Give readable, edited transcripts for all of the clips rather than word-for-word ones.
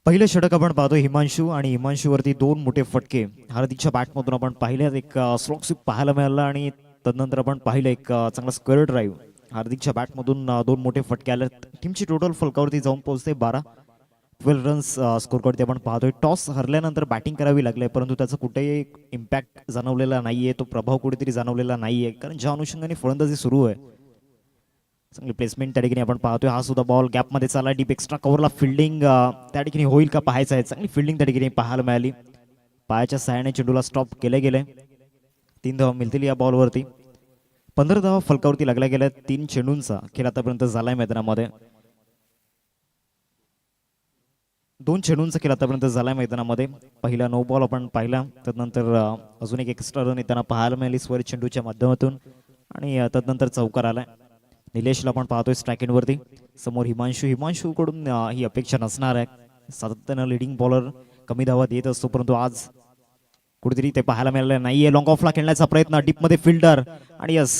पहिलं षटक आपण पाहतो हिमांशू आणि हिमांशूवरती दोन मोठे फटके हार्दिकच्या बॅटमधून आपण पाहिल्यात. एक स्ट्रोक स्वीप पाहायला मिळाला आणि तदनंतर आपण पाहिलं एक चांगला स्क्वेअर ड्राईव्ह हार्दिकच्या बॅटमधून दोन मोठे फटके आले. टीमची टोटल फलकावरती जाऊन पोहोचते 12 रन्स स्कोर करते. आपण पाहतोय टॉस हरल्यानंतर बॅटिंग करावी लागले, परंतु त्याचा कुठेही इम्पॅक्ट जाणवलेला नाहीये, तो प्रभाव कुठेतरी जाणवलेला नाहीये, कारण ज्या अनुषंगाने फलंदाजी सुरू आहे चांगली प्लेसमेंट त्या ठिकाणी आपण पाहतोय. हा सुद्धा बॉल गॅपमध्ये चालला डीप एक्स्ट्रा कव्हरला फिल्डिंग त्या ठिकाणी होईल का पाहायचं आहे. चांगली फिल्डिंग त्या ठिकाणी पाहायला मिळाली. पायाच्या सहाय्याने चेंडूला स्टॉप केले गेले. 3 धावा मिळतील या बॉलवरती. 15 धावा फलकावरती लागल्या गेल्या. 3 चेंडूंचा खेळ आतापर्यंत झालाय मैदानामध्ये. 2 चेंडूंचा खेळ आतापर्यंत झालाय मैदानामध्ये. पहिला नो बॉल आपण पाहिला, तदनंतर अजून एक एक्स्ट्रा रन येताना पाहायला मिळाली स्वर चेंडूच्या माध्यमातून आणि तदनंतर चौकार आलाय. निलेशला आपण पाहतोय स्ट्राईक वरती. समोर हिमांशू कडून ही अपेक्षा नसणार आहे. सातत्यानं लिडिंग बॉलर कमी धावा देत असतो, परंतु आज कुठेतरी ते पाहायला मिळालं नाहीये. लॉंग ऑफला खेळण्याचा प्रयत्न डीप मध्ये फिल्डर आणि यस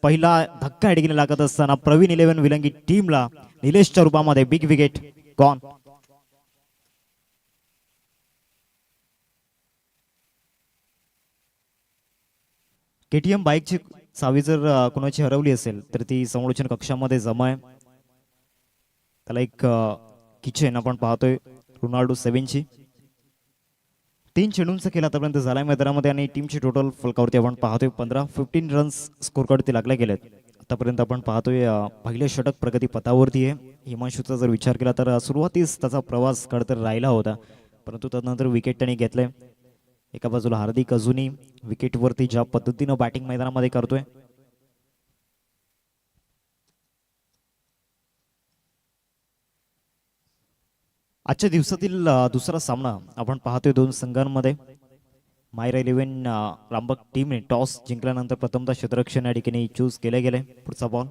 पहिला धक्का हेडगिने लागत असताना प्रवीण 11 विलंगी टीमला निलेशच्या रूपामध्ये बिग विकेट गॉन. केटीएम बाईकची चावी जर कोणाची हरवली असेल तर ती समालोचन कक्षामध्ये जमा आहे. त्याला एक किचन आपण पाहतोय रोनाल्डो 7 ची. तीन चेंडूंचा खेळ आतापर्यंत झालाय मैदानामध्ये आणि टीमची टोटल फलकावरती आपण पाहतोय 15 रन्स स्कोर कार्डवरती लागले गेलेत. आतापर्यंत आपण पाहतोय पहिले षटक प्रगती पथावरती आहे. हिमांशूचा जर विचार केला तर सुरुवातीस त्याचा प्रवास खरं राहिला होता, परंतु त्यानंतर विकेट त्यांनी घेतलंय. एका बाजूला हार्दिक अजूनही विकेटवरती ज्या पद्धतीनं बॅटिंग मैदानामध्ये करतोय, आजच्या दिवसातील दुसरा सामना आपण पाहतोय दोन संघांमध्ये. मायरा 11 रामबक टीमने टॉस जिंकल्यानंतर प्रथमतः क्षेत्ररक्षण या ठिकाणी चूज केले गेले. पुढचा बॉल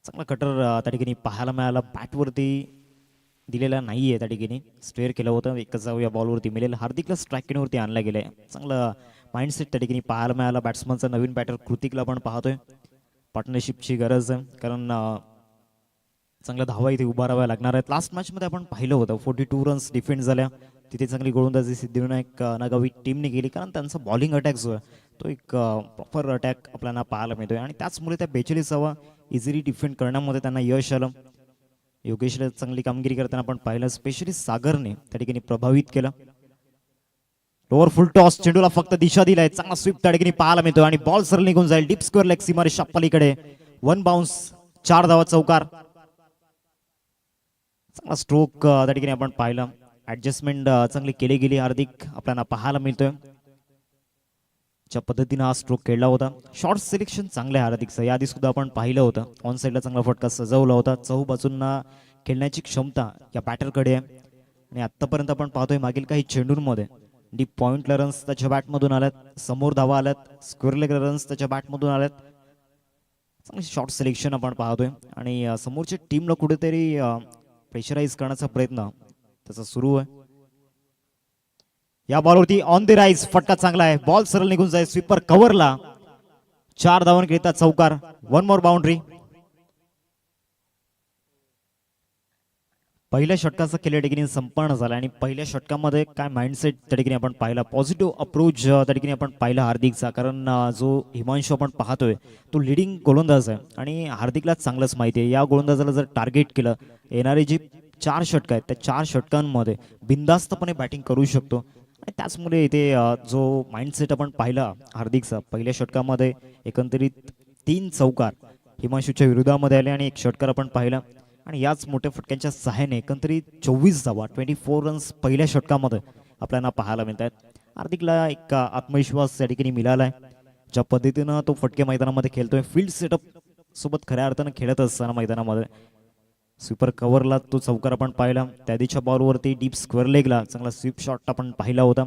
चांगला कटर त्या ठिकाणी पाहायला मिळाला, बॅटवरती दिलेला नाहीये, त्या ठिकाणी स्ट्रेअर केलं होतं. एकच जाऊ या बॉलवरती मिळेल. हार्दिकला स्ट्राईकवरती आणला गेलाय. चांगलं माइंडसेट त्या ठिकाणी पाहायला मिळाला बॅट्समनचा. नवीन बॅटर कृतिकला आपण पाहतोय. पार्टनरशिपची गरज आहे, कारण चांगला धावा इथे उभा राहाव्या लागणार आहेत. लास्ट मॅचमध्ये आपण पाहिलं होतं 42 रन्स डिफेंड झाल्या. तिथे चांगली गोलंदाजी सिद्धिविनायक नागावी टीमने केली, कारण त्यांचा बॉलिंग अटॅक जो आहे तो एक प्रॉपर अटॅक आपल्याला पाहायला मिळतोय आणि त्याचमुळे त्या 42 इझिली डिफेंड करण्यामध्ये त्यांना यश आलं. योगेशला चांगली कामगिरी करताना आपण पाहिलं. स्पेशली सागरने त्या ठिकाणी प्रभावित केलं. लोअर फुल टॉस, चेंडूला फक्त दिशा दिलाय. चांगला स्वीप त्या ठिकाणी पाहायला मिळतोय आणि बॉल सरळ निघून जाईल डीप स्क्वेअर लेग सीमारेषा पलीकडे. 1 बाउन्स, 4 धावा चौकार. चांगला स्ट्रोक त्या ठिकाणी आपण पाहिलं. ऍडजस्टमेंट चांगली केली गेली. हार्दिक आपल्याला पाहायला मिळतोय ज्या पद्धतीनं हा स्ट्रोक खेळला होता. शॉर्ट सिलेक्शन चांगलं आहे हार्दिकचं. याआधी सुद्धा आपण पाहिलं होतं ऑन साईडला चांगला फटका सजवला होता. चहू बाजूंना खेळण्याची क्षमता या बॅटरकडे आहे आणि आतापर्यंत आपण पाहतोय मागील काही चेंडूंमध्ये डीप पॉइंटला रन्स त्याच्या बॅटमधून आल्यात, समोर धावा आल्यात, स्क्वेअर लेग रन्स त्याच्या बॅटमधून आल्यात. चांगली शॉर्ट सिलेक्शन आपण पाहतोय आणि समोरच्या टीमला कुठेतरी प्रेशराईज करण्याचा प्रयत्न त्याचा सुरू आहे. या बॉलवरती ऑन द राईज फटका चांगला आहे. बॉल सरळ निघून जाईल स्वीपर कव्हरला. 4 धावांकरिता चौकार. 1 मोर बाउंड्री. पहिल्या षटकाचा खेळ या ठिकाणी संपन्न झाला आणि पहिल्या षटकामध्ये काय माइंडसेट त्या ठिकाणी आपण पाहिला, पॉझिटिव्ह अप्रोच त्या ठिकाणी आपण पाहिला हार्दिकचा. कारण जो हिमांशू आपण पाहतोय तो लिडिंग गोलंदाज आहे आणि हार्दिकला चांगलंच माहिती आहे या गोलंदाजाला जर टार्गेट केलं, येणारे जे 4 षटक आहेत त्या 4 षटकांमध्ये बिनधास्तपणे बॅटिंग करू शकतो आणि त्याचमुळे इथे जो माइंडसेट आपण पाहिला हार्दिकचा, पहिल्या षटकामध्ये एकंदरीत 3 चौकार हिमांशूच्या विरोधामध्ये आले आणि 1 षटकार आपण पाहिला आणि याच मोठ्या फटक्यांच्या सहाय्याने एकंदरीत 24 धावा 24 रन्स पहिल्या षटकामध्ये आपल्याला पाहायला मिळत आहेत. हार्दिकला एक आत्मविश्वास या ठिकाणी मिळालाय. ज्या पद्धतीनं तो फटके मैदानामध्ये खेळतोय, फील्ड सेटअप सोबत खऱ्या अर्थानं खेळत असताना मैदानामध्ये स्वीपर कव्हरला तो चौकार आपण पाहिला. त्या दिवच्या बॉलवरती डीप स्क्वेअर लेगला चांगला स्वीप शॉट आपण पाहिला होता.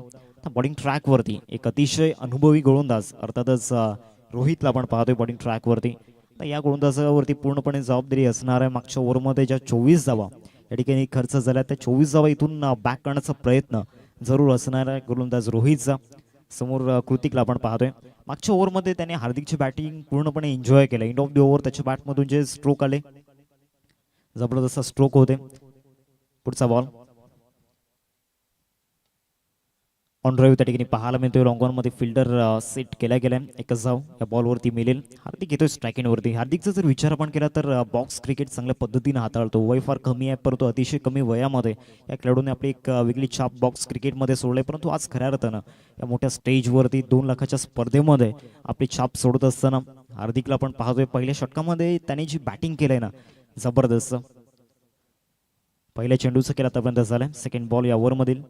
बॉलिंग ट्रॅकवरती एक अतिशय अनुभवी गोलंदाज अर्थातच रोहितला आपण पाहतोय बॉलिंग ट्रॅकवरती. या गोलंदाजावरती पूर्णपणे जबाबदारी असणार आहे. मागच्या ओव्हरमध्ये ज्या 24 धावा या ठिकाणी खर्च झाल्या त्या 24 धावा इथून बॅक करण्याचा प्रयत्न जरूर असणार आहे गोलंदाज रोहितचा. समोर कृतिकला आपण पाहतोय. मागच्या ओव्हरमध्ये त्याने हार्दिकची बॅटिंग पूर्णपणे एन्जॉय केलं. एंड ऑफ द ओव्हर त्याच्या बॅटमधून जे स्ट्रोक आले, जबरदस्त स्ट्रोक होते. पुढचा बॉल ऑन ड्राईव्ह त्या ठिकाणी पाहायला मिळतोय. लॉंग ऑन मध्ये फिल्डर सेट केला गेलाय. एकच धाव या बॉलवरती मिळेल. हार्दिक येतोय स्ट्रायकिंगवरती. हार्दिकचा जर विचार आपण केला तर बॉक्स क्रिकेट चांगल्या पद्धतीने हाताळतो. वय फार कमी आहे, परंतु अतिशय कमी वयामध्ये या खेळाडूने आपली एक वेगळी छाप बॉक्स क्रिकेटमध्ये सोडले. परंतु आज खऱ्या अर्थानं या मोठ्या स्टेजवरती 2 लाखाच्या स्पर्धेमध्ये आपली छाप सोडत असताना हार्दिकला आपण पाहतोय पहिल्या षटकामध्ये त्याने जी बॅटिंग केलंय ना, जबरदस्त. पहिल्या चेंडूचा केला आतापर्यंत झालाय. सेकंड बॉल या ओव्हरमधील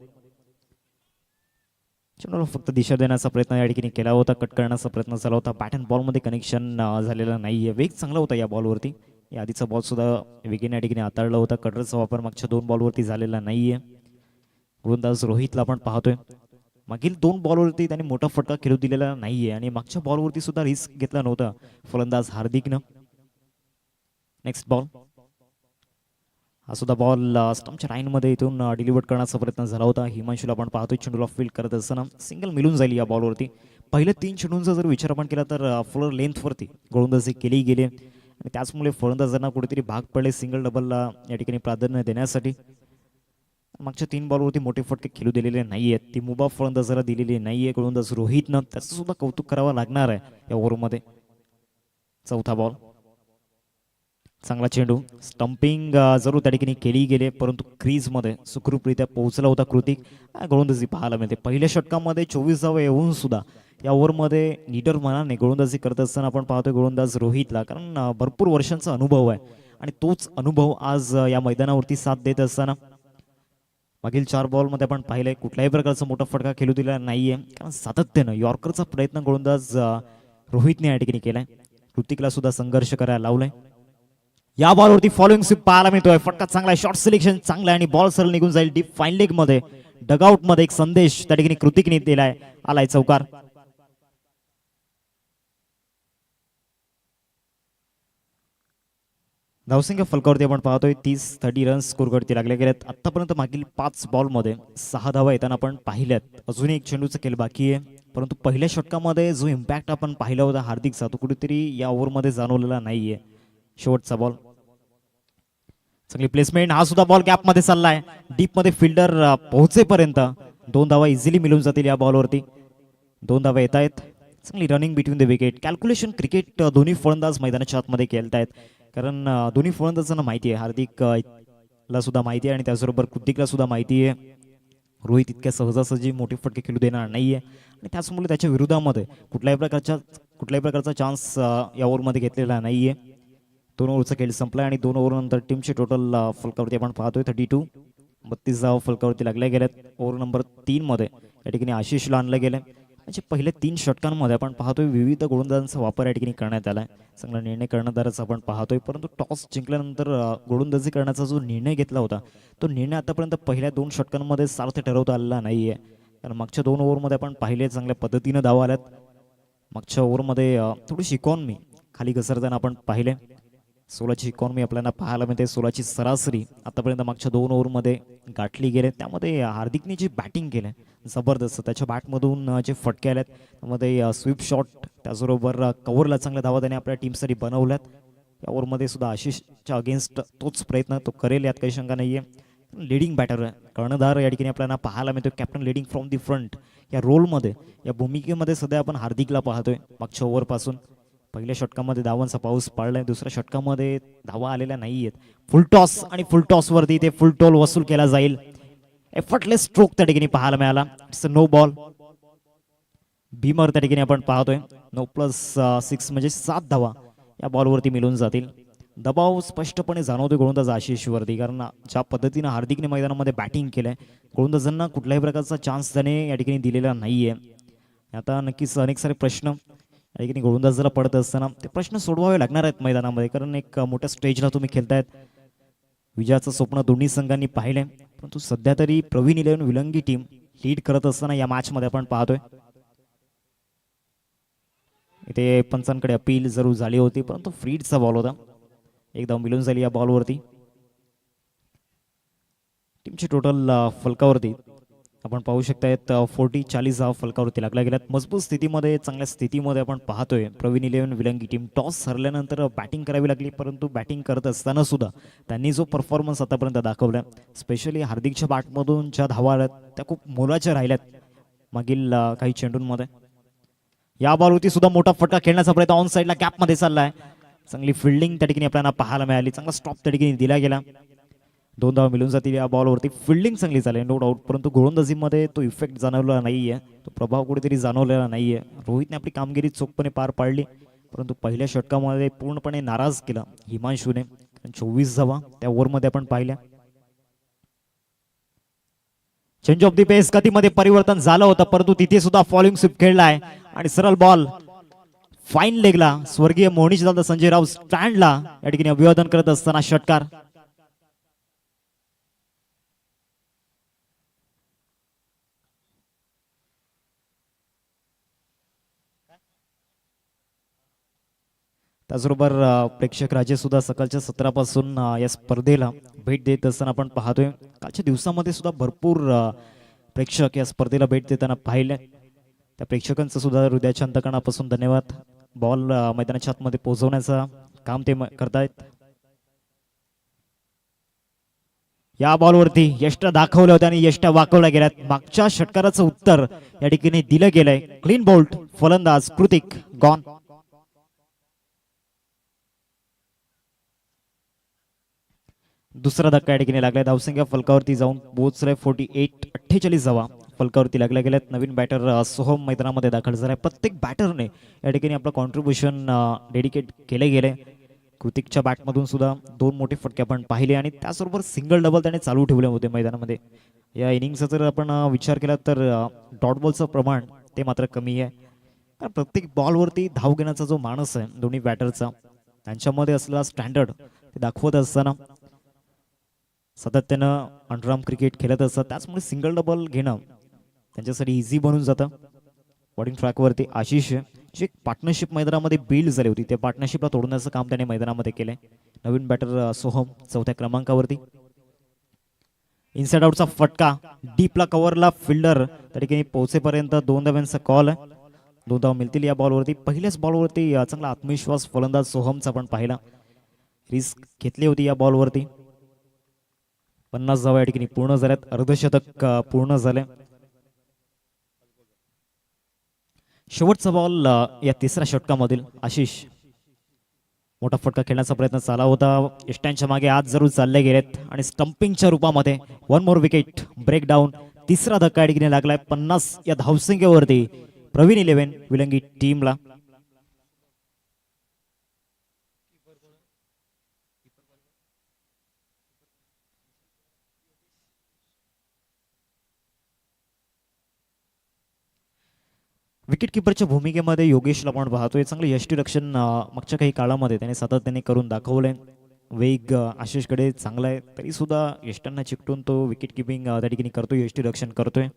चेंडूला फक्त दिशा देण्याचा प्रयत्न या ठिकाणी केला होता, कट करण्याचा प्रयत्न झाला होता. बॅट अँड बॉलमध्ये कनेक्शन झालेलं नाहीये. वेग चांगला होता या बॉलवरती. या आधीचा बॉल सुद्धा वेगेने या ठिकाणी हाताळला होता. कटरचा वापर मागच्या 2 बॉलवरती झालेला नाहीये. गोलंदाज रोहितला आपण पाहतोय. मागील 2 बॉलवरती त्याने मोठा फटका खेळू दिलेला नाहीये आणि मागच्या बॉलवरती सुद्धा रिस्क घेतला नव्हता फलंदाज हार्दिकनं. नेक्स्ट बॉल हा सुद्धा बॉल स्टंपच्या लाईनमध्ये इथून डिलिव्हर करण्याचा प्रयत्न झाला होता. हिमांशूला आपण पाहतोय चेंडूला फील्ड करत असताना सिंगल मिळून जाईल या बॉलवरती. पहिल्या 3 चेंडूंचा जर विचार आपण केला तर फ्लोअर लेंथवरती गोलंदाजी केली गेली आणि त्याचमुळे फलंदाजांना कुठेतरी भाग पडले सिंगल डबलला या ठिकाणी प्राधान्य देण्यासाठी. मागच्या 3 बॉलवरती मोठे फटके खेळू दिलेले नाहीयेत. ती मुभा फलंदाजाला दिलेली नाहीये गोलंदाज रोहितनं. त्याचं सुद्धा कौतुक करावं लागणार आहे या ओव्हरमध्ये. चौथा बॉल चांगला चेंडू स्टंपिंग जरूर त्या ठिकाणी केली गेली परंतु क्रीजमध्ये सुखरूपरित्या पोहोचला होता कृतिक. गोलंदाजी पाहायला मिळते पहिल्या षटकामध्ये 24 धावा येऊन सुद्धा या ओव्हरमध्ये नीडर मनाने गोलंदाजी करत असताना आपण पाहतोय गोलंदाज रोहितला, कारण भरपूर वर्षांचा अनुभव आहे आणि तोच अनुभव आज या मैदानावरती साथ देत असताना मागील 4 बॉलमध्ये आपण पाहिलंय कुठल्याही प्रकारचा मोठा फटका खेळू दिला नाहीये, कारण सातत्यानं यॉर्करचा प्रयत्न गोलंदाज रोहितने या ठिकाणी केलाय. कृतिकला सुद्धा संघर्ष करायला लावलाय. या बॉलवरती फॉलोइंग स्वीप पाहायला मिळतोय. फटका चांगला आहे, शॉर्ट सिलेक्शन चांगला आहे आणि बॉल सरळ निघून जाईल डीप फाईन लेग मध्ये. डगआउट मध्ये एक संदेश त्या ठिकाणी कृतिकने दिलाय, आलाय चौकार. धावसंख्या फलकावरती आपण पाहतोय 30 रन्स स्कोर करती लागले गेलेत. आतापर्यंत मागील 5 बॉलमध्ये 6 धावा येताना आपण पाहिल्यात. अजूनही एक चेंडूचा खेळ बाकी आहे, परंतु पहिल्या षटकामध्ये जो इम्पॅक्ट आपण पाहिला होता हार्दिकचा तो कुठेतरी या ओव्हरमध्ये जाणवलेला नाहीये. शेवटचा बॉल चांगली प्लेसमेंट, हा सुद्धा बॉल गॅप मध्ये चाललाय. डीप मध्ये फिल्डर पोहोचेपर्यंत 2 धावा इझिली मिळून जातील या बॉलवरती. 2 धावा येत आहेत. चांगली running between the wicket. Calculation cricket दोन्ही फलंदाज मैदानाच्या आतमध्ये खेळतायत, कारण दोन्ही फलंदाजांना माहिती आहे, हार्दिक ला सुद्धा माहिती आहे आणि त्याचबरोबर कृतिकला सुद्धा माहिती आहे रोहित इतक्या सहजासहजी मोठे फटके खेळू देणार नाहीये आणि त्याचमुळे त्याच्या विरोधामध्ये कुठल्याही प्रकारचा चान्स या ओव्हरमध्ये घेतलेला नाहीये. 2 ओव्हरचा खेळ संपला आणि 2 ओव्हर नंतर टीमचे टोटल फलकावरती आपण पाहतोय 32. 32 धावा फलकावरती लागल्या गेल्यात. ओव्हर नंबर 3 मध्ये या ठिकाणी आशिषला आणलं गेलं. म्हणजे पहिल्या 3 षटकांमध्ये आपण पाहतोय विविध गोलंदाजांचा वापर या ठिकाणी करण्यात आलाय. चांगला निर्णय करणारच आपण पाहतोय, परंतु टॉस जिंकल्यानंतर गोलंदाजी करण्याचा जो निर्णय घेतला होता तो निर्णय आतापर्यंत पहिल्या 2 षटकांमध्ये सार्थ ठरवता आलेला नाहीये. कारण मागच्या 2 ओव्हरमध्ये आपण पाहिले चांगल्या पद्धतीनं धावा आल्यात. मागच्या ओव्हरमध्ये थोडीशी इकॉनॉमी खाली घसरताना आपण पाहिले. 16ची इकॉनॉमी आपल्याला पाहायला मिळते. 16ची सरासरी आतापर्यंत मागच्या 2 ओव्हरमध्ये गाठली गेले. त्यामध्ये हार्दिकने जी बॅटिंग केली जबरदस्त, त्याच्या बॅटमधून जे फटके आलेत त्यामध्ये स्वीप शॉट त्याचबरोबर कव्हरला चांगल्या धावा त्याने आपल्या टीमसाठी बनवल्यात. या ओव्हरमध्ये सुद्धा आशिषच्या अगेन्स्ट तोच प्रयत्न तो करेल, यात काही शंका नाहीये. लिडिंग बॅटर कर्णधार या ठिकाणी आपल्याला पाहायला मिळतो. Captain leading from the front या रोलमध्ये या भूमिकेमध्ये सध्या आपण हार्दिकला पाहतोय. मागच्या ओव्हरपासून पहिल्या षटकामध्ये धावांचा पाऊस पडलाय, दुसऱ्या षटकामध्ये धावा आलेल्या नाहीयेत. फुल टॉस आणि फुल टॉस वरती ते फुल टोल वसूल केला जाईल. एफर्टलेस स्ट्रोक त्या ठिकाणी पाहायला मिळाला. It's a no ball. Beamer त्या ठिकाणी आपण पाहतोय 9+6 म्हणजे 7 धावा या बॉलवरती मिळून जातील. दबाव स्पष्टपणे जाणवतोय गोलंदाज आशिषवरती, कारण ज्या पद्धतीने हार्दिकने मैदानामध्ये बॅटिंग केलंय गोलंदाजांना कुठल्याही प्रकारचा चान्स त्याने या ठिकाणी दिलेला नाहीये. आता नक्कीच अनेक सारे प्रश्न या ठिकाणी गोलंदाजाला पडत असताना ते प्रश्न सोडवावे लागणार आहेत मैदानामध्ये, कारण एक मोठ्या स्टेजला तुम्ही खेळतायत. विजयाचं स्वप्न दोन्ही संघांनी पाहिलंय, परंतु सध्या तरी प्रवीण 11 विलंगी टीम लीड करत असताना या मॅच मध्ये आपण पाहतोय. इथे पंचांकडे अपील जरूर झाली होती, परंतु फ्रीडचा बॉल होता. एकदा मिळून झाली या बॉलवरती. टीमची टोटल फलकावरती आपण पाहू शकतायत 40 हा फलकावरती लागला गेल्यात. मजबूत स्थितीमध्ये चांगल्या स्थितीमध्ये आपण पाहतोय प्रवीण 11 विलंगी टीम. टॉस हरल्यानंतर बॅटिंग करावी लागली, परंतु बॅटिंग करत असताना सुद्धा त्यांनी जो परफॉर्मन्स आतापर्यंत दाखवला, स्पेशली हार्दिकच्या बॅटमधून ज्या धावा आल्यात त्या खूप मोलाच्या राहिल्यात मागील काही चेंडूंमध्ये. या बॉलवरती सुद्धा मोठा फटका खेळण्याचा प्रयत्न ऑन साईडला गॅप मध्ये चाललाय. चांगली फिल्डिंग त्या ठिकाणी आपल्याला पाहायला मिळाली. चांगला स्टॉप त्या ठिकाणी दिला गेला. 2 धावा मिळून जातील या बॉलवरती. फिल्डिंग चांगली झाली नो डाऊट, परंतु गोलंदाजीमध्ये तो इफेक्ट जाणवलेला नाहीये, तो प्रभाव कुठेतरी जाणवलेला नाहीये. रोहितने आपली कामगिरी चोखपणे पार पाडली, परंतु पहिल्या षटकामध्ये पूर्णपणे नाराज केला हिमांशूने. 24 धावा त्या ओव्हरमध्ये आपण पाहिल्या. चेंज ऑफ दी पेस गतीमध्ये परिवर्तन झालं होतं, परंतु तिथे सुद्धा फॉलोइंग स्वीप खेळलाय आणि सरळ बॉल फाईन लेगला. स्वर्गीय मोहनीश दादा संजयराव स्टँडला या ठिकाणी अभिवादन करत असताना षटकार. त्याचबरोबर प्रेक्षक राजे सुद्धा सकाळच्या सत्रापासून या स्पर्धेला भेट देत असताना आपण पाहतोय. कालच्या दिवसामध्ये सुद्धा भरपूर प्रेक्षक या स्पर्धेला भेट देताना पाहिले. त्या प्रेक्षकांचं सुद्धा हृदयाच्या अंतकणापासून धन्यवाद. बॉल मैदानाच्या आतमध्ये पोहोचवण्याचं काम ते करतायत. या बॉलवरती यष्ट दाखवल्या होत्या आणि यष्ट्या वाकवल्या गेल्यात. मागच्या षटकाराचं उत्तर या ठिकाणी दिलं गेलंय. क्लीन बोल्ट फलंदाज कृतिक गॉन. दुसरा धक्का या ठिकाणी लागलाय. धावसंख्या फलकावरती जाऊन पोहोचलाय 48 धावा फलकावरती लागल्या गेल्यात. नवीन बॅटर सोहम मैदानामध्ये दाखल झालाय. प्रत्येक बॅटरने या ठिकाणी आपलं कॉन्ट्रीब्युशन डेडिकेट केले गेले. कृतिकच्या बॅटमधून सुद्धा 2 मोठे फटके आपण पाहिले आणि त्याचबरोबर सिंगल डबल त्याने चालू ठेवले होते मैदानामध्ये. या इनिंगचा जर आपण विचार केला तर डॉट बॉलचं प्रमाण ते मात्र कमी आहे. कारण प्रत्येक बॉलवरती धाव घेण्याचा जो माणूस आहे दोन्ही बॅटरचा, त्यांच्यामध्ये असलेला स्टँडर्ड ते दाखवत असताना सातत्यानं अंडरआर्म क्रिकेट खेळत असतात. त्याचमुळे सिंगल डबल घेणं त्यांच्यासाठी इझी बनून जातं. बॉलिंग ट्रॅकवरती आशिष जी एक पार्टनरशिप मैदानामध्ये बिल्ड झाली होती, त्या पार्टनरशिपला तोडण्याचं काम त्याने मैदानामध्ये केलंय. नवीन बॅटर सोहम 4थ्या क्रमांकावरती. इनसाइड आउटचा फटका डीपला कव्हरला फिल्डर त्या ठिकाणी पोहोचेपर्यंत 2 धावांचा कॉल आहे. 2 धावा मिळतील या बॉलवरती. पहिल्याच बॉलवरती चांगला आत्मविश्वास फलंदाज सोहमचा आपण पाहिला. रिस्क घेतली होती या बॉलवरती. 50 धावा या ठिकाणी पूर्ण झाल्यात. अर्धशतक पूर्ण झाले. शेवटचा बॉल या तिसऱ्या षटकामधील आशिष मोठा फटका खेळण्याचा प्रयत्न चालला होता. इष्टांच्या मागे आज जरूर चालले गेलेत आणि स्टंपिंगच्या रूपामध्ये 1 मोर विकेट ब्रेकडाऊन. तिसरा धक्का या ठिकाणी लागलाय 50 या धावसंख्येवरती प्रवीण 11 विलंगी टीमला. विकेट किपरच्या भूमिकेमध्ये योगेशला आपण पाहतोय. चांगलं यष्टीरक्षण मागच्या काही काळामध्ये त्याने सातत्याने करून दाखवलंय. वेग आशिषकडे चांगला आहे, तरी सुद्धा यष्टांना चिकटून तो विकेट किपिंग त्या ठिकाणी करतोय, यष्टीरक्षण करतोय.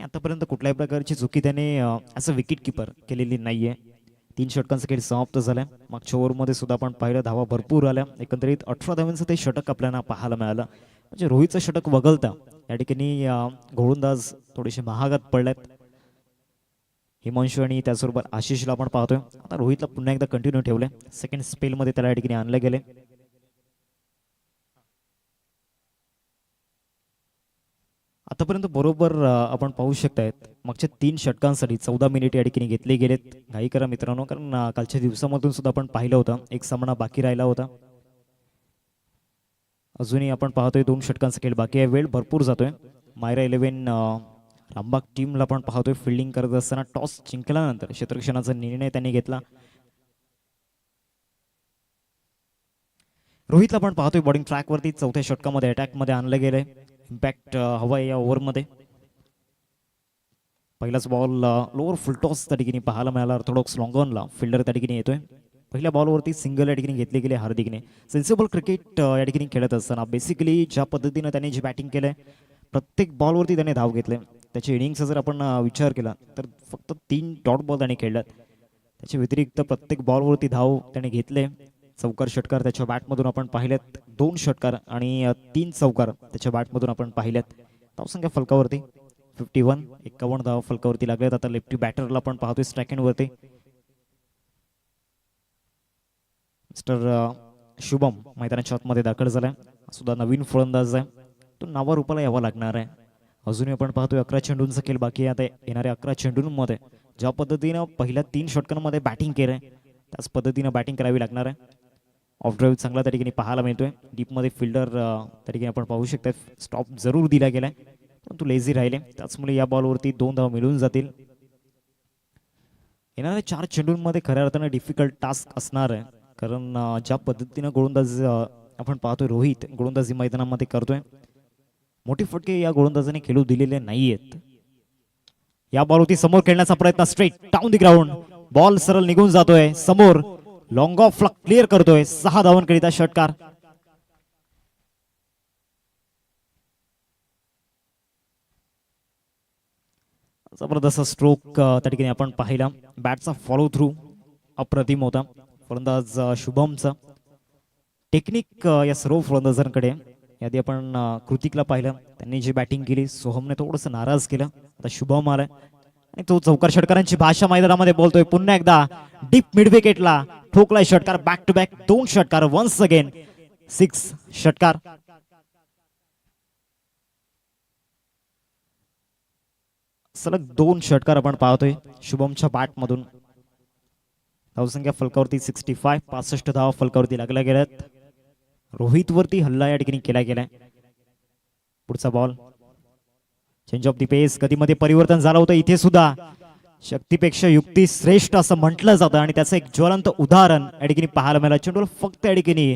आतापर्यंत कुठल्याही प्रकारची चुकी त्याने असं विकेट किपर केलेली नाहीये. 3 षटकांचा खेळ समाप्त झालाय. मागच्या ओव्हरमध्ये सुद्धा आपण पाहिलं धावा भरपूर आल्या. एकंदरीत 18 धावांचं ते षटक आपल्याला पाहायला मिळालं. म्हणजे रोहितचं षटक वगळता या ठिकाणी गोलंदाज थोडेसे महागात पडलेत. हिमांशू आणि त्याचबरोबर आशिषला आपण पाहतोय. आता रोहितला पुन्हा एकदा कंटिन्यू ठेवले. सेकंड स्पेलमध्ये त्याला या ठिकाणी आणले गेले. आतापर्यंत बरोबर आपण पाहू शकतायत मागच्या 3 षटकांसाठी 14 मिनिट या ठिकाणी घेतले गेलेत. घाई करा मित्रांनो, कारण कालच्या दिवसामधून सुद्धा आपण पाहिलं होतं एक सामना बाकी राहिला होता. अजूनही आपण पाहतोय 2 षटकांचा खेळ बाकी आहे. वेळ भरपूर जातोय. मायरा 11 रामबाग टीमला आपण पाहतोय फिल्डिंग करत असताना टॉस जिंकल्यानंतर क्षेत्ररक्षणाचा निर्णय त्यांनी घेतला. रोहितला आपण पाहतोय बॉलिंग ट्रॅकवरती 4थ्या षटकामध्ये अटॅकमध्ये आणलं गेलंय. इम्पॅक्ट हवा या ओव्हरमध्ये. पहिलाच बॉल लोअर फुल टॉस त्या ठिकाणी पाहायला मिळाला. ऑर्थोडॉक्स लॉंगॉनला फिल्डर त्या ठिकाणी येतोय. पहिल्या बॉलवरती सिंगल या ठिकाणी घेतले गेले हार्दिकने. सेन्सिबल क्रिकेट या ठिकाणी खेळत असताना बेसिकली ज्या पद्धतीनं त्याने जी बॅटिंग केलंय, प्रत्येक बॉलवरती त्याने धाव घेतले. त्याच्या इनिंगचा जर आपण विचार केला तर फक्त 3 डॉट बॉल त्याने खेळल्यात. त्याच्या व्यतिरिक्त प्रत्येक बॉलवरती धाव त्याने घेतले. चौकार षटकार त्याच्या बॅटमधून आपण पाहिल्यात. 2 षटकार आणि 3 चौकार त्याच्या बॅटमधून आपण पाहिल्यात. धावसंख्या फलकावरती 51, 51 धावा फलकावरती लागल्यात. आता लेफ्टी बॅटरला आपण पाहतोय स्ट्राईकवरती मिस्टर शुभम मैदानाच्या आतमध्ये दाखल झालाय. सुद्धा नवीन फलंदाज आहे, तो नावारूपाला यावा लागणार आहे. अजूनही आपण पाहतोय 11 चेंडूंचा खेळ बाकी आहे. आता येणाऱ्या 11 चेंडूंमध्ये ज्या पद्धतीनं पहिल्या 3 षटकांमध्ये बॅटिंग केलंय त्याच पद्धतीनं बॅटिंग करावी लागणार आहे. ऑफ ड्राईव्ह चांगला त्या ठिकाणी पाहायला मिळतोय. डीपमध्ये फिल्डर त्या ठिकाणी आपण पाहू शकता. स्टॉप जरूर दिला गेलाय परंतु लेझी राहिले, त्याचमुळे या बॉलवरती 2 धावा मिळून जातील. येणाऱ्या 4 चेंडूंमध्ये खऱ्या अर्थानं डिफिकल्ट टास्क असणार आहे, कारण ज्या पद्धतीनं गोलंदाज आपण पाहतोय रोहित गोलंदाजी मैदानामध्ये करतोय, मोठे फटके या गोलंदाजाने खेळू दिलेले नाहीयेत. या बॉलवरती समोर खेळण्याचा प्रयत्न, straight down the ground, ball सरळ निघून जातोय समोर. लॉंग ऑफला क्लिअर करतोय. 6 धावांकरिता षटकार. जबरदस्त स्ट्रोक त्या ठिकाणी आपण पाहिला. बॅटचा फॉलो थ्रू अप्रतिम होता फलंदाज शुभमचा. टेक्निक या सर्व फलंदाजांकडे. यादी आपण कृतिकला पाहिलं, त्यांनी जी बॅटिंग केली सोहमने थोडंसं नाराज केलं. आता शुभम आलाय आणि तो चौकार षटकारांची भाषा मैदानामध्ये बोलतोय. पुन्हा एकदा डीप मिड विकेटला ठोकलाय षटकार. बॅक टू बॅक 2 षटकार. वन्स अगेन 6 षटकार. सलग 2 षटकार आपण पाहतोय शुभमच्या बॅट मधून. धावसंख्या फलकावरती 65, 65 धावा फलकावरती लागल्या गेल्यात. रोहित वरती हल्ला या ठिकाणी केला गेलाय. पुढचा बॉल चेंज ऑफ दी पेस, गतीमध्ये परिवर्तन झालं होतं. इथे सुद्धा शक्तीपेक्षा युक्ती श्रेष्ठ असं म्हटलं जातं आणि त्याचं एक ज्वलंत उदाहरण या ठिकाणी पाहायला मिळालं. चेंडूला फक्त या ठिकाणी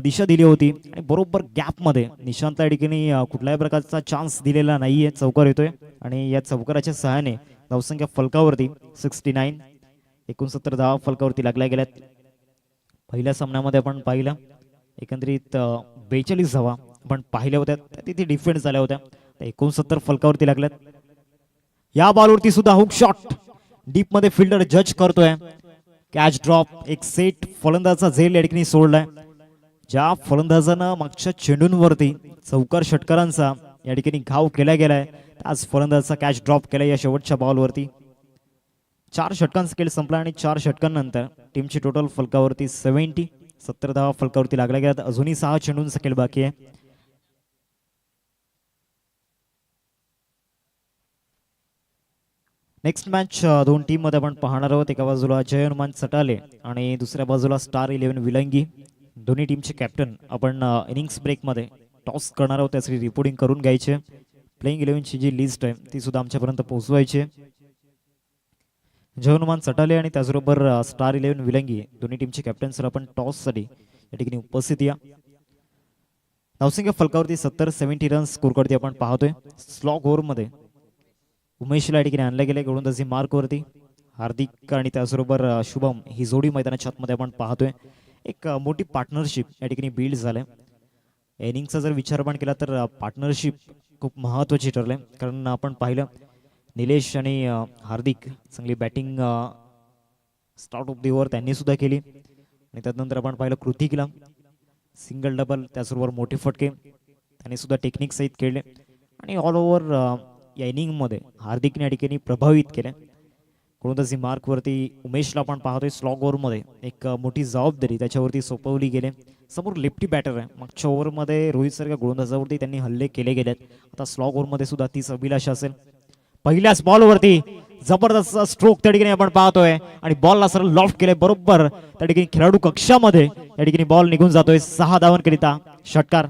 दिशा दिली होती आणि बरोबर गॅपमध्ये निशांतला या ठिकाणी कुठल्याही प्रकारचा चान्स दिलेला नाहीये. चौकार येतोय आणि या चौकाराच्या सहाय्याने धावसंख्या फलकावरती 69, 69 धावा फलकावरती लागल्या गेल्यात. पहिल्या सामन्यामध्ये आपण पाहिलं एकंदरीत 42 धावा आपण पाहिल्या होत्या, तिथे डिफेंड झाल्या होत्या. 69 फलकावरती लागल्यात. या बॉलवरती सुद्धा हुक शॉट डीप मध्ये फिल्डर जज करतोय. कॅच ड्रॉप, एक सेट फलंदाजाचा झेल या ठिकाणी सोडलाय. ज्या फलंदाजानं मागच्या चेंडूंवरती चौकार षटकारांचा या ठिकाणी घाव केला गेलाय, त्याच फलंदाजाचा कॅच ड्रॉप केला या शेवटच्या बॉलवरती. 4 षटकांचा खेळ संपला आणि 4 षटकांनंतर टीमची टोटल फलकावरती 70 धावा फलकावरती लागल्या गेल्यात. अजूनही 6 चेंडूंचा खेळ बाकी आहे. नेक्स्ट मॅच दोन टीम मध्ये आपण पाहणार आहोत. एका बाजूला जय हनुमान सटाले आणि दुसऱ्या बाजूला स्टार 11 विलंगी. दोन्ही टीमचे कॅप्टन आपण इनिंग्स ब्रेक मध्ये टॉस करणार आहोत. त्यासाठी रिपोर्टिंग करून घ्यायचे. प्लेइंग 11ची जी लिस्ट आहे ती सुद्धा आमच्यापर्यंत पोहोचवायची. जय हनुमान सटाले आणि त्याचबरोबर स्टार 11 विलंगी दोन्ही टीमचे कॅप्टन सर आपण टॉस साठी या ठिकाणी उपस्थित या. धावसंख्या फलकावरती 70 रन्स स्कोरवरती आपण पाहतोय. स्लॉग ओव्हर मध्ये उमेशला या ठिकाणी आणले गेले गोलंदाजी मार्कवरती. हार्दिक आणि त्याचबरोबर शुभम ही जोडी मैदानाच्या आतमध्ये आपण पाहतोय. एक मोठी पार्टनरशिप या ठिकाणी बिल्ड झालंय. इनिंगचा जर विचार आपण केला तर पार्टनरशिप खूप महत्त्वाची ठरले. कारण आपण पाहिलं निलेश आणि हार्दिक चांगली batting start of the over त्यांनी सुद्धा केली आणि त्यानंतर आपण पाहिलं कृतिकला सिंगल डबल त्याचबरोबर मोठे फटके त्यांनी सुद्धा टेक्निक सहित खेळले आणि ऑल ओव्हर या इनिंगमध्ये हार्दिकने या ठिकाणी प्रभावित केले. गोलंदाजी मार्कवरती उमेशला आपण पाहतोय. स्लॉग ओव्हरमध्ये एक मोठी जबाबदारी त्याच्यावरती सोपवली गेली. समोर लेफ्टी बॅटर आहे. मागच्या ओव्हरमध्ये रोहित सारख्या गोलंदाजावरती त्यांनी हल्ले केले गेलेत. आता स्लॉग ओव्हरमध्ये सुद्धा तीच अभिलाषा असेल. पहिल्याच बॉलवरती जबरदस्त स्ट्रोक त्या ठिकाणी आपण पाहतोय आणि बॉलला सरळ लॉफ्ट केले बरोबर त्या ठिकाणी खेळाडू कक्षामध्ये या ठिकाणी बॉल निघून जातोय. 6 धावांकरिता षटकार.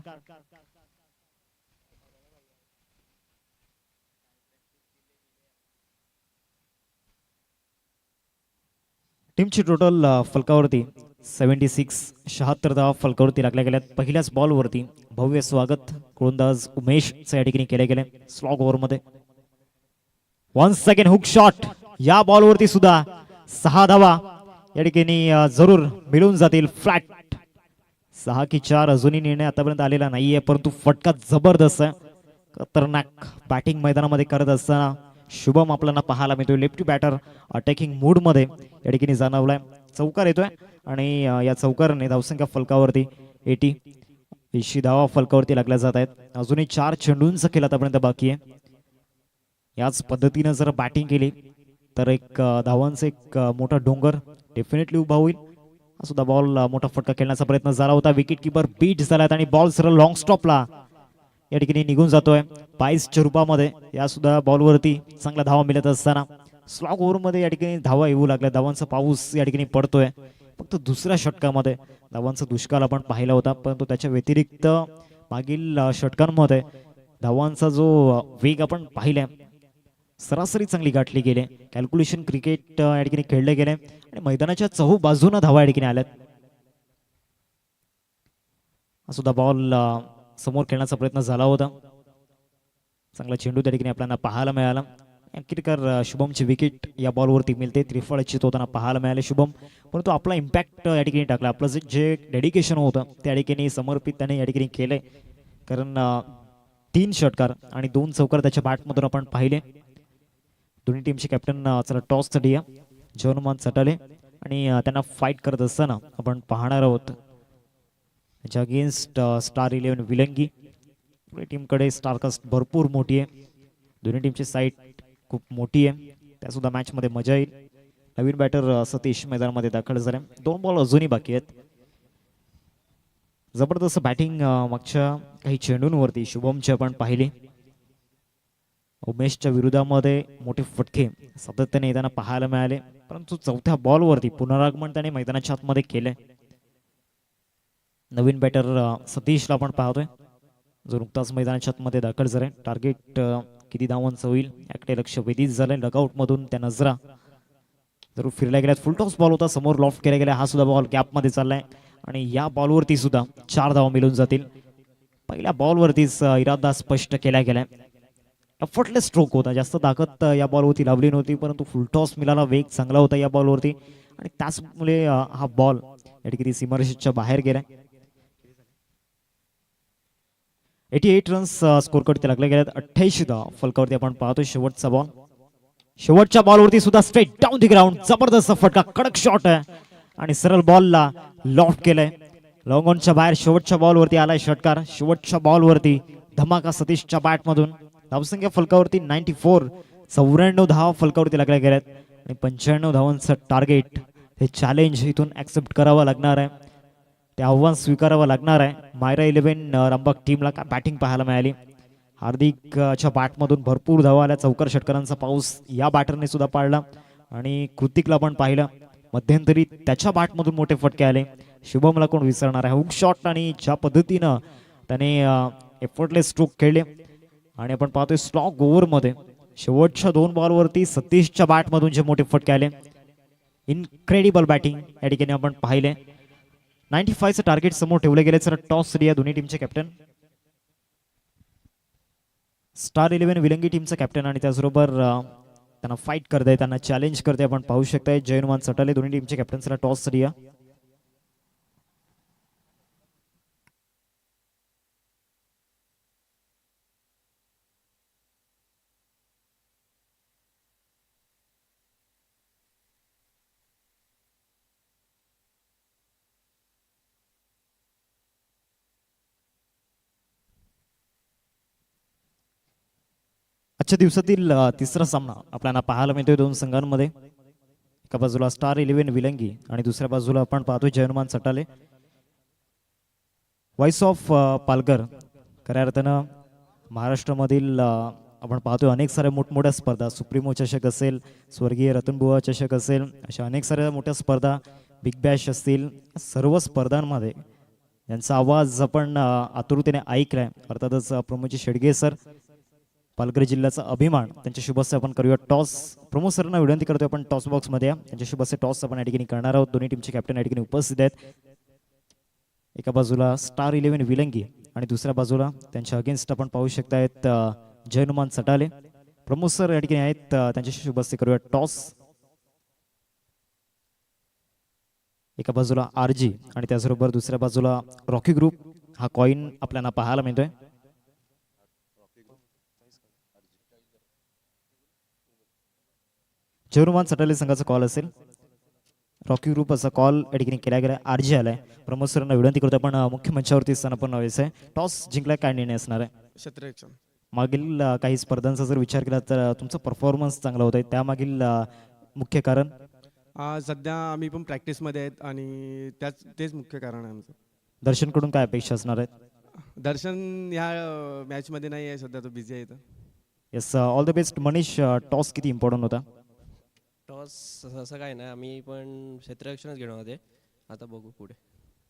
टीमची टोटल फलकावरती 76 धावा फलकावरती लागल्या गेल्यात. पहिल्याच बॉलवरती भव्य स्वागत गोलंदाज उमेशचं या ठिकाणी केले गेले. स्लॉग ओव्हरमध्ये 1 सेकंड हुक शॉट. या बॉलवरती सुद्धा 6 धावा या ठिकाणी जरूर मिळून जातील. फ्लॅट 6 की 4 अजूनही निर्णय आतापर्यंत आलेला नाहीये, परंतु फटका जबरदस्त आहे. खतरनाक बॅटिंग मैदानामध्ये करत असताना शुभम आपल्याला पाहायला मिळतोय. लेफ्टी बॅटर अटॅकिंग मूड मध्ये या ठिकाणी जाणवलाय. चौकार येतोय आणि या चौकाराने धावसंख्या फलकावरती 80 धावा फलकावरती लागल्या जात आहेत. अजूनही 4 चेंडूंचा खेळ आतापर्यंत बाकी आहे. याच पद्धतीने जर बॅटिंग केली तर एक धावांचा एक मोठा डोंगर डेफिनेटली उभा होईल. हा सुद्धा बॉल मोठा फटका खेळण्याचा प्रयत्न झाला होता. विकेट किपर बीट झालात आणि बॉल सरळ लॉंग स्टॉपला या ठिकाणी निघून जातोय. 22च्या रूपामध्ये या सुद्धा बॉलवरती चांगला धावा मिळत असताना स्लॉग ओव्हरमध्ये या ठिकाणी धावा येऊ लागल्या. धावांचा पाऊस या ठिकाणी पडतोय. फक्त दुसऱ्या षटकामध्ये धावांचा दुष्काळ आपण पाहिला होता, परंतु त्याच्या व्यतिरिक्त मागील षटकांमध्ये धावांचा जो वेग आपण पाहिलाय सरासरी चांगली गाठली गेली. कॅल्क्युलेशन क्रिकेट या ठिकाणी खेळले गेले आणि मैदानाच्या चहू बाजूने धावा या ठिकाणी आल्यात. हा सुद्धा बॉल समोर खेळण्याचा प्रयत्न झाला होता. चांगला चेंडू त्या ठिकाणी आपल्याला पाहायला मिळाला. क्रिकेटर शुभमची विकेट या बॉलवरती मिळते. त्रिफळ इच्छित होताना पाहायला मिळाले शुभम, परंतु आपला इम्पॅक्ट या ठिकाणी टाकला. आपलं जे डेडिकेशन होतं त्या ठिकाणी समर्पित त्याने या ठिकाणी केलंय. कारण 3 षटकार आणि 2 चौकार त्याच्या बॅटमधून आपण पाहिले. दोन्ही टीमचे कॅप्टन चला टॉस साठी या जय हनुमान सटाले आणि त्यांना फाईट करत असताना आपण पाहणार आहोत त्याच्या अगेन्स्ट स्टार 11 विलंगी. टीमकडे स्टारकास्ट भरपूर मोठी आहे. दोन्ही टीमची साईट खूप मोठी आहे. त्यासुद्धा मॅच मध्ये मजा येईल. नवीन बॅटर सतीश मैदानामध्ये दाखल झाले. 2 बॉल अजूनही बाकी आहेत. जबरदस्त बॅटिंग मागच्या काही चेंडूंवरती शुभमची आपण पाहिली. उमेशच्या विरोधामध्ये मोठे फटके सातत्याने येताना पाहायला मिळाले, परंतु 4थ्या बॉलवरती पुनरागमन त्याने मैदानाच्या आतमध्ये केले. नवीन बॅटर सतीशला आपण पाहतोय, जो नुकताच मैदानाच्या आतमध्ये दाखल झालाय. टार्गेट किती धावांचं होईल याकडे लक्ष वेधीत झालंय. लगआउट मधून त्या नजरा जरूर फिरल्या गेल्यात. फुल टॉस बॉल होता, समोर लॉफ्ट केला गेला. हा सुद्धा बॉल गॅपमध्ये चाललाय आणि या बॉलवरती सुद्धा 4 धावा मिळून जातील. पहिल्या बॉलवरतीच इरादा स्पष्ट केला गेलाय. एफर्टलेस स्ट्रोक होता, जास्त ताकद या बॉलवरती लावली नव्हती, परंतु फुल टॉस मिळाला. वेग चांगला होता या बॉलवरती आणि त्याचमुळे हा बॉल या ठिकाणी सीमारेषेच्या बाहेर गेलाय. 88 रन्स स्कोर करते लागले गेल्यात. 88 धावा फलकावरती आपण पाहतोय. शेवटचा बॉल, शेवटच्या बॉलवरती सुद्धा स्ट्रेट डाऊन दी ग्राउंड. जबरदस्त फटका, कडक शॉट आहे आणि सरळ बॉलला लॉफ्ट केलंय. लॉंग ऑनच्या बाहेर शेवटच्या बॉलवरती आलाय षटकार. शेवटच्या बॉलवरती धमाका सतीशच्या बॅटमधून. धावसंख्या फलकावरती 94, 94 धावा फलकावरती लागल्या गेल्यात आणि 95 धावांचं टार्गेट. हे चॅलेंज इथून ऍक्सेप्ट करावं लागणार आहे, ते आव्हान स्वीकारावं लागणार आहे. मायरा 11 रामबाग टीमला काय बॅटिंग पाहायला मिळाली. हार्दिकच्या बॅटमधून भरपूर धावा आल्या. चौकार षटकारांचा पाऊस या बॅटरने सुद्धा पाडला आणि कृतिकला पण पाहिलं मध्यंतरी त्याच्या बॅटमधून मोठे फटके आले. शुभमला कोण विसरणार आहे. हुक शॉट आणि ज्या पद्धतीनं त्याने एफर्टलेस स्ट्रोक खेळले आणि आपण पाहतोय स्लॉग ओव्हरमध्ये शेवटच्या 2 बॉलवरती सतीशच्या बॅटमधून जे मोठे फटके आले. इनक्रेडिबल बॅटिंग या ठिकाणी आपण पाहिले. 95चं टार्गेट समोर ठेवले गेले. सर टॉस या दोन्ही टीमचे कॅप्टन, स्टार 11 विलंगी टीमचा कॅप्टन आणि त्याचबरोबर त्यांना फाईट करताय, त्यांना चॅलेंज करते आपण पाहू शकताय. जयनुमान सटाले दोन्ही टीमचे कॅप्टन. सर टॉस या आजच्या दिवसातील तिसरा सामना आपल्याला पाहायला मिळतोय दोन संघांमध्ये. एका बाजूला स्टार 11 विलंगी आणि दुसऱ्या बाजूला आपण पाहतोय जयनुमान सटाले. Voice of Palghar. खऱ्या अर्थानं महाराष्ट्रामधील आपण पाहतोय अनेक साऱ्या मोठमोठ्या स्पर्धा, सुप्रीमो चषक असेल, स्वर्गीय रतनबुवा चषक असेल, अशा अनेक साऱ्या मोठ्या स्पर्धा, बिग बॅश असतील, सर्व स्पर्धांमध्ये यांचा आवाज आपण आतुरतेने ऐकलाय. अर्थातच प्रमोदजी शेडगे सर, पालघर जिल्ह्याचा अभिमान, त्यांच्या शुभ हस्ते आपण करूया टॉस. प्रमोद सरांना विनंती करतोय आपण टॉस बॉक्स मध्ये त्यांच्या शुभ हस्ते टॉस आपण या ठिकाणी करणार आहोत. दोन्ही टीमचे कॅप्टन या ठिकाणी उपस्थित आहेत. एका बाजूला स्टार 11 विलंगी आणि दुसऱ्या बाजूला त्यांच्या अगेन्स्ट आपण पाहू शकतायत जयनुमान सटाले. प्रमोद सर या ठिकाणी आहेत, त्यांच्याशी शुभ हस्ते करूया टॉस. एका बाजूला आरजी आणि त्याचबरोबर दुसऱ्या बाजूला रॉकी ग्रुप. हा कॉइन आपल्याला पाहायला मिळतोय. जयनुमान सटाले संघाचा कॉल असेल. रॉकी ग्रुप असा कॉल या ठिकाणी केला गेला. आरजी आलाय. प्रमोद सरांना विनंती करतो आपण मुख्य मंचावरती असताना पण व्हायचं आहे. टॉस जिंकलाय, काय निर्णय असणार आहे? क्षेत्ररक्षण. मागील काही स्पर्धांचा जर विचार केला तर तुमचा परफॉर्मन्स चांगला होता, त्यामागील मुख्य कारण? सध्या आम्ही पण प्रॅक्टिसमध्ये आहेत आणि तेच मुख्य कारण आहे आमचं. दर्शनकडून काय अपेक्षा असणार आहेत? दर्शन ह्या मॅचमध्ये नाही आहे सध्या, तो बिझी आहे इथं. Yes, all the best. Manish, toss किती इम्पॉर्टंट होता? टॉस असं काय नाही, आम्ही पण क्षेत्ररक्षणच घेणार होते. आता बघू पुढे.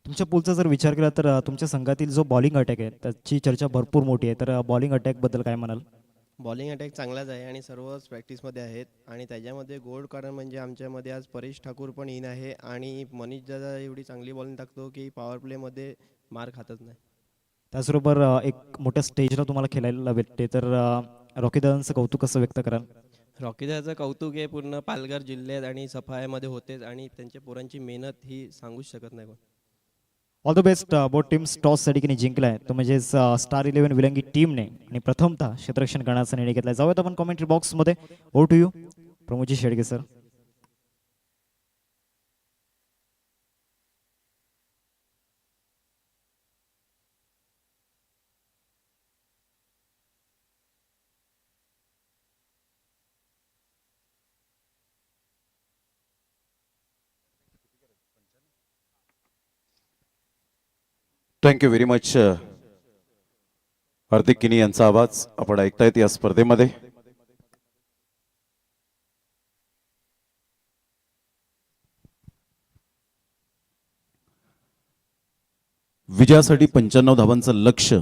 तुमच्या पुलचा जर विचार केला तर तुमच्या संघातील जो बॉलिंग अटॅक आहे त्याची चर्चा भरपूर मोठी आहे, तर बॉलिंग अटॅकबद्दल काय म्हणाल? बॉलिंग अटॅक चांगलाच आहे आणि सर्वच प्रॅक्टिसमध्ये आहेत आणि त्याच्यामध्ये गोड कारण म्हणजे आमच्यामध्ये आज परेश ठाकूर पण इन आहे आणि मनीष दादा एवढी चांगली बॉलिंग टाकतो की पॉवर प्लेमध्ये मार खातच नाही. त्याचबरोबर एक मोठ्या स्टेजला तुम्हाला खेळायला भेटते, तर रॉकी दादांचं कौतुक कसं व्यक्त कराल? रॉकी दादाचं कौतुक हे पूर्ण पालघर जिल्ह्यात आणि सफायामध्ये होतेच आणि त्यांच्या पोरांची मेहनत ही सांगूच शकत नाही कोण. All the best. Both teams toss साठी की जिंकलाय तो म्हणजे स्टार 11 विलंगी टीमने आणि प्रथमतः क्षेत्ररक्षण करण्याचा निर्णय घेतलाय. जाऊयात आपण कमेंट्री बॉक्स मध्ये. ओव्हर टू यू प्रमोदजी Shedge sir. Thank you very much. Hardik Kini यांचा आवाज आपण ऐकतायत या स्पर्धेमध्ये. विजयासाठी 95 धावांचं लक्ष्य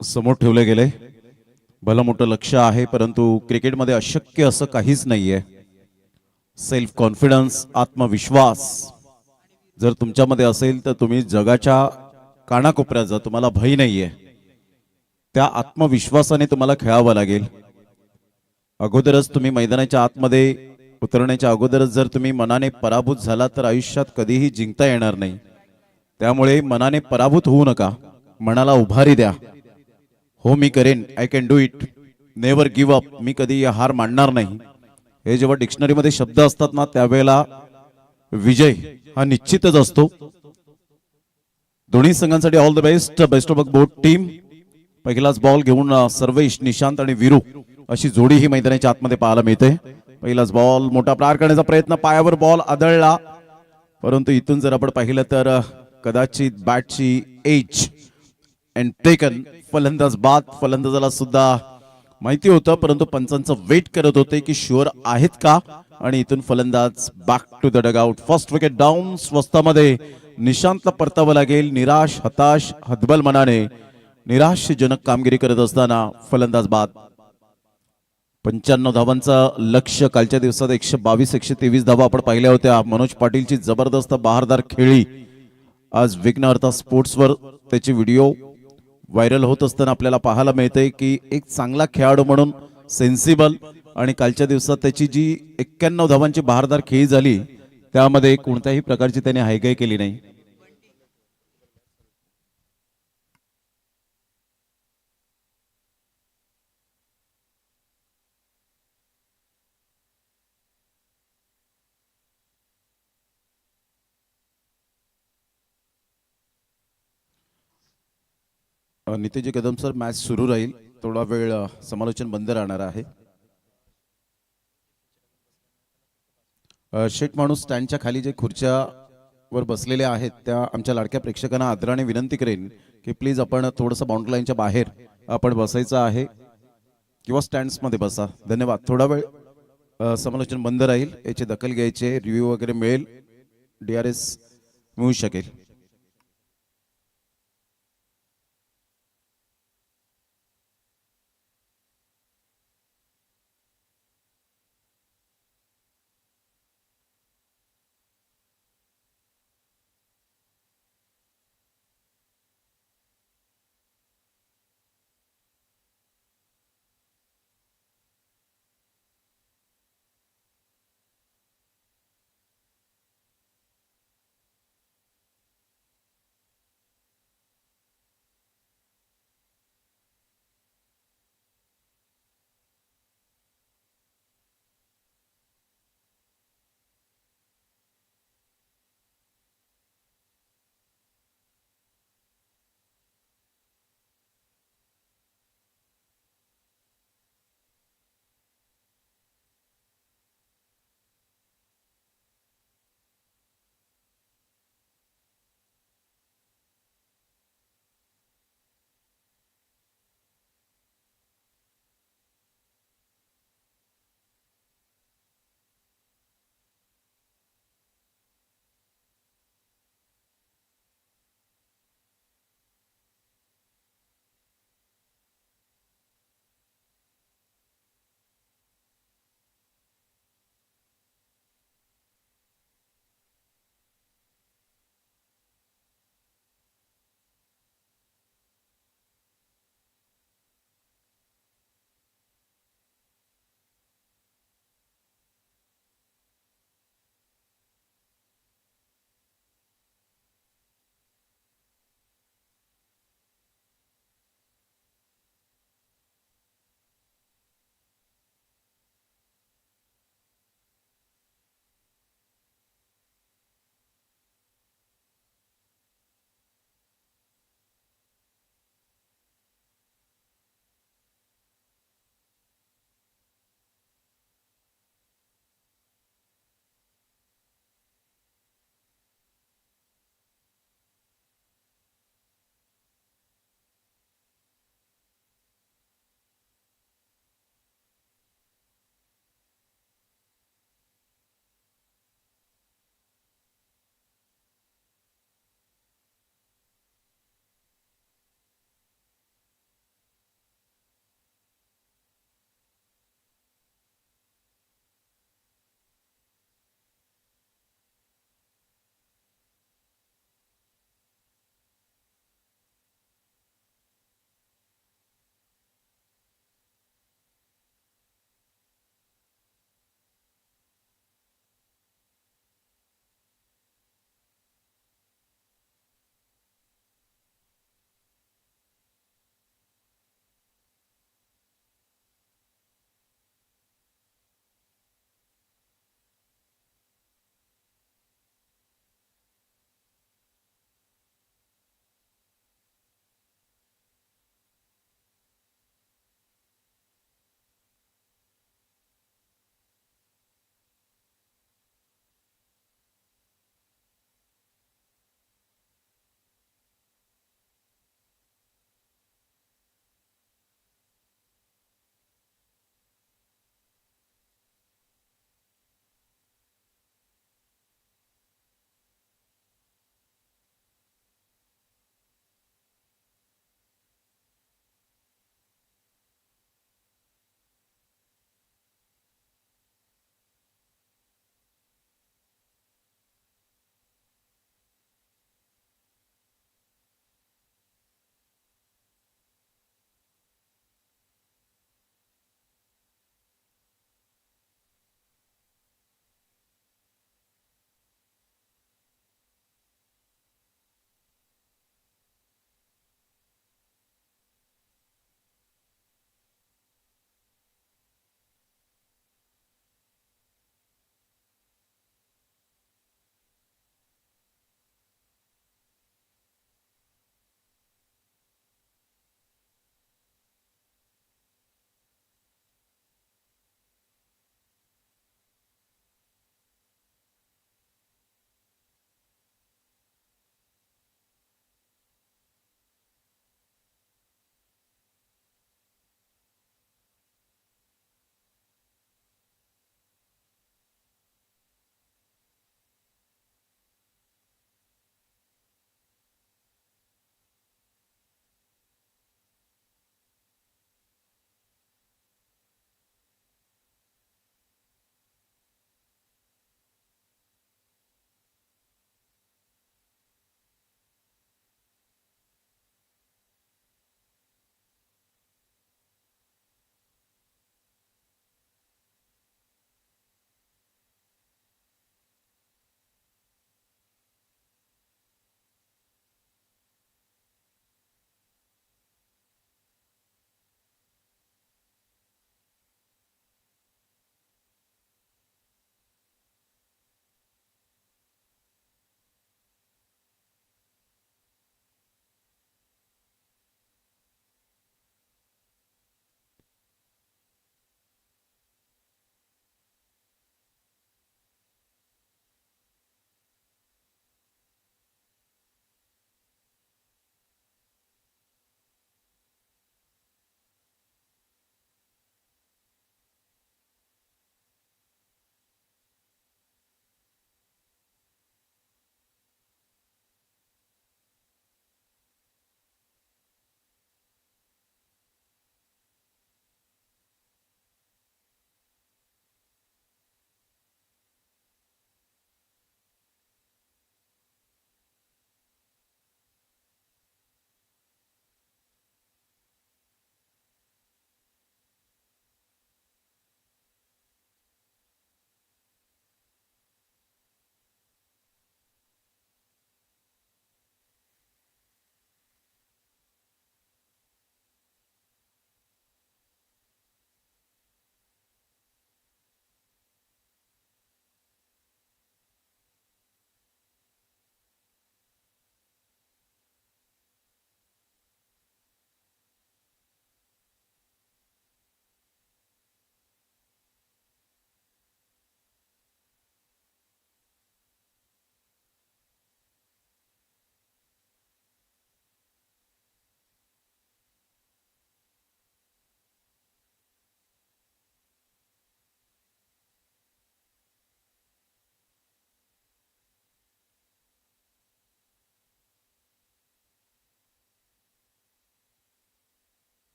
समोर ठेवले गेले. भलं मोठं लक्ष आहे, परंतु क्रिकेटमध्ये अशक्य असं काहीच नाहीये. सेल्फ कॉन्फिडन्स, आत्मविश्वास जर तुमच्यामध्ये असेल तर तुम्ही जगाच्या कानाकोपऱ्यात जा, तुम्हाला भय नाहीये. त्या आत्मविश्वासाने तुम्हाला खेळावं लागेल. अगोदरच तुम्ही मैदानाच्या आतमध्ये उतरण्याच्या अगोदरच जर तुम्ही मनाने पराभूत झाला तर आयुष्यात कधीही जिंकता येणार नाही. त्यामुळे मनाने पराभूत होऊ नका, मनाला उभारी द्या. हो मी करेन, I can do it, never give up, मी कधी हार मानणार नाही. हे जेव्हा डिक्शनरीमध्ये शब्द असतात ना त्यावेळेला विजय हा निश्चितच असतो. दोन्ही संघांसाठी all the best. Best of both team. पहिलाच बॉल घेऊन सर्वेश, निशांत आणि वीरू अशी जोडी ही मैदानाच्या आतमध्ये पाहायला मिळते. पहिलाच बॉल मोठा पार करण्याचा प्रयत्न, पायावर बॉल आदळला, परंतु इथून जर आपण पाहिलं तर कदाचित बॅटची एज अँड टेकन. फलंदाज बाद, फलंदाजाला सुद्धा माहिती होतं, परंतु पंचांचं वेट करत होते की शुअर आहेत का, आणि इथून फलंदाज back to the dugout. First wicket down. स्वस्तामध्ये निशांतला परतावं लागेल. निराश, हताश, हतबल मनाने निराशजनक कामगिरी करत असताना फलंदाज बाद. 95 धावांचं लक्ष्य. कालच्या दिवसात 122 123 धावा आपण पाहिल्या होत्या. मनोज पाटीलची जबरदस्त बहारदार खेळी आज विघ्नहर्ता स्पोर्ट्सवर त्याची व्हिडिओ व्हायरल होत असताना आपल्याला पाहायला मिळते की एक चांगला खेळाडू म्हणून सेन्सिबल, आणि कालच्या दिवसात त्याची जी 91 धावांची बहारदार खेळी झाली त्यामध्ये कोणत्याही प्रकारची त्याने हायगाई केली नाही. नितेजी कदम सर, मॅच सुरू राहील, थोडा वेळ समालोचन बंद राहणार आहे. शेठ माणूस स्टँडच्या खाली जे खुर्च्यावर बसलेले आहेत त्या आमच्या लाडक्या प्रेक्षकांना आदराने विनंती करेन की प्लीज आपण थोडंसं बाउंड्री लाईनच्या बाहेर आपण बसायचं आहे किंवा स्टँड्समध्ये बसा. धन्यवाद. थोडा वेळ समालोचन बंद राहील, याची दखल घ्यायची, रिव्ह्यू वगैरे मिळेल, DRS मिळू शकेल.